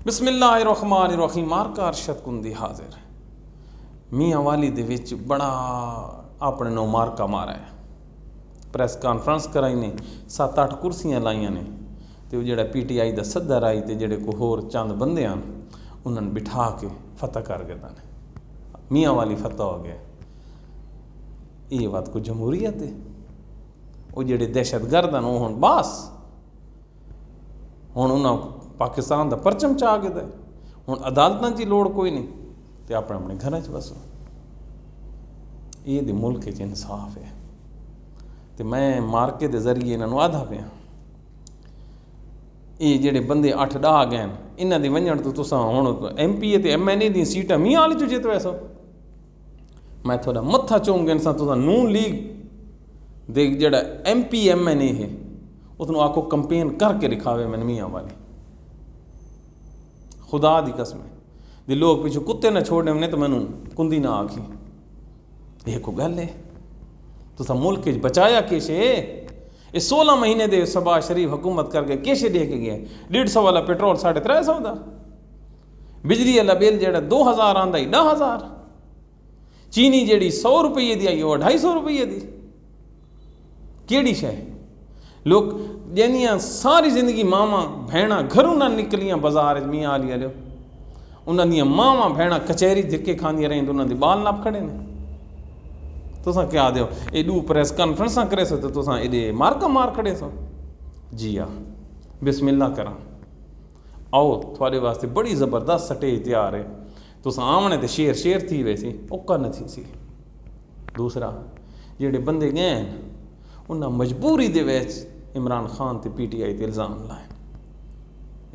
بسم اللہ الرحمن الرحیم مارکا ارشد کندی حاضر میاں والی دے وچ بڑا اپنے نو مارکا مارا ہے. پریس کانفرنس کرائی نے 7-8 کرسیاں لائیاں نے تے جڑا پی ٹی آئی دا صدر آئی تے جڑے کو ہور چند بندے ہیں انہاں نے بٹھا کے فتح کر گئے نے. میاں والی فتح ہو گیا. یہ بات کو جمہوریت ہے؟ وہ جڑے دہشت گرد ہیں وہ ہن باس ہن انہاں پاکستان دا پرچم چاہ گیا ہے. ہن عدالتاں دی لوڑ کوئی نہیں تے اپنے اپنے گھراں چ بسو. یہ دے ملک چ انصاف ہے. تے میں مارکے دے ذریعے انہاں نوں آدھا پیا یہ جڑے بندے 8 ڈاہ گئے انہاں دی ونجن تو تساں ہن ایم پی اے تے ایم این اے دی سیٹاں میاں والی چ جیت ویسو. میں تھوڑا متھا چوں گے تساں نون لیگ دے جڑا ایم پی ایم این اے ہے اس نوں آکو کمپین کر کے دکھاوے میں میاں والی. خدا دی قسم ہے لوگ پیچھے کتے نہ چھوڑنے نے تو مینوں کندی نہ آکھی. یہ کو گل ہے تساں ملک بچایا کیسے؟ یہ 16 مہینے دے صبا شریف حکومت کر کے کیسے دے کے گئے؟ 150 والا پیٹرول 350 دا، بجلی والا بل جڑا 2000 آندا ہی 10000، چینی جڑی 100 روپے دی آئی وہ 250 روپے دی. کیڑی شے؟ لوگ جنیاں ساری زندگی ماواں بھیڑاں گھروں نہ نکلیاں بازار میاں والی والے انہاں دیاں ماواں بھیڑاں کچہری دھکے کھاندیاں رہیں انہاں دے بال نپ کھڑے نے. تساں کیا دیو اے دو پریس کانفرنساں کرے سو تے تساں اے مارکا مار کھڑے سو. جی ہاں بسم اللہ کراں آؤ تھوڑے واسطے بڑی زبردست سٹیج تیار ہے. تساں آونے تے شیر تھی ویسی اوکا نہ تھی سی. دوسرا جڑے بندے گئے انہاں مجبوری دے وچ عمران خان تے پی ٹی آئی تے الزام لائے.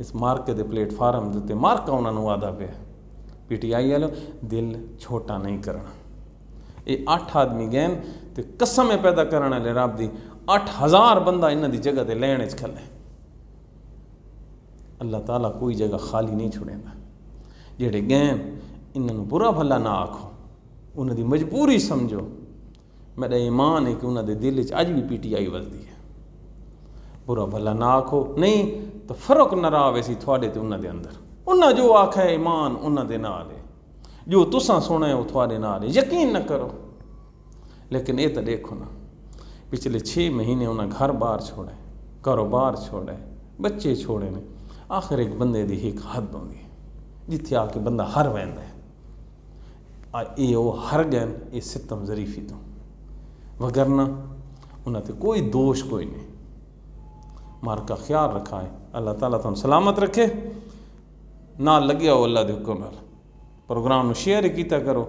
اس مارکے دے پلیٹ فارم دے مارکا انہاں نوں آدھا پیا پی ٹی آئی والو دل چھوٹا نہیں کرنا. یہ 8 آدمی گئے تے قسم پیدا کرنے والے رب دی 8000 بندہ انہاں دی جگہ تے لین وچ کھلے. اللہ تعالیٰ کوئی جگہ خالی نہیں چھوڑیندا. جڑے گئے انہاں نوں برا بھلا نہ آکھو، انہاں دی مجبوری سمجھو. میرا ایمان ہے کہ انہاں دے دل وچ اج بھی پی ٹی آئی وسدی ہے. برا بھلا نہ آکھو نہیں تو فرق نہ رہا ویسی تھوڑے تے انہاں دے اندر. انہاں جو آکھا ہے ایمان انہاں دے نال ہے، جو تساں سنا ہے وہ تھوڑے نال ہے. یقین نہ کرو لیکن یہ تو دیکھو نا پچھلے 6 مہینے انہاں گھر بار چھوڑے، کاروبار چھوڑے، بچے چھوڑے نے. آخر ایک بندے دی ایک حد ہوندی ہے جتھے آ کے بندہ ہر ویندا ہے. یہ وہ ہر گئے یہ ستم ظریفی تو وگرنہ انہاں تے کوئی دوش کوئی نہیں. مار کا خیال رکھا ہے. اللہ تعالیٰ تم سلامت رکھے. نہ لگیا ہو اللہ دے حکم نال پروگرام نو شیئر کیتا کرو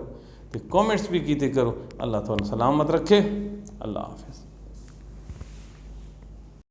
تے کامنٹس بھی کیتے کرو. اللہ تعالیٰ سلامت رکھے. اللہ حافظ.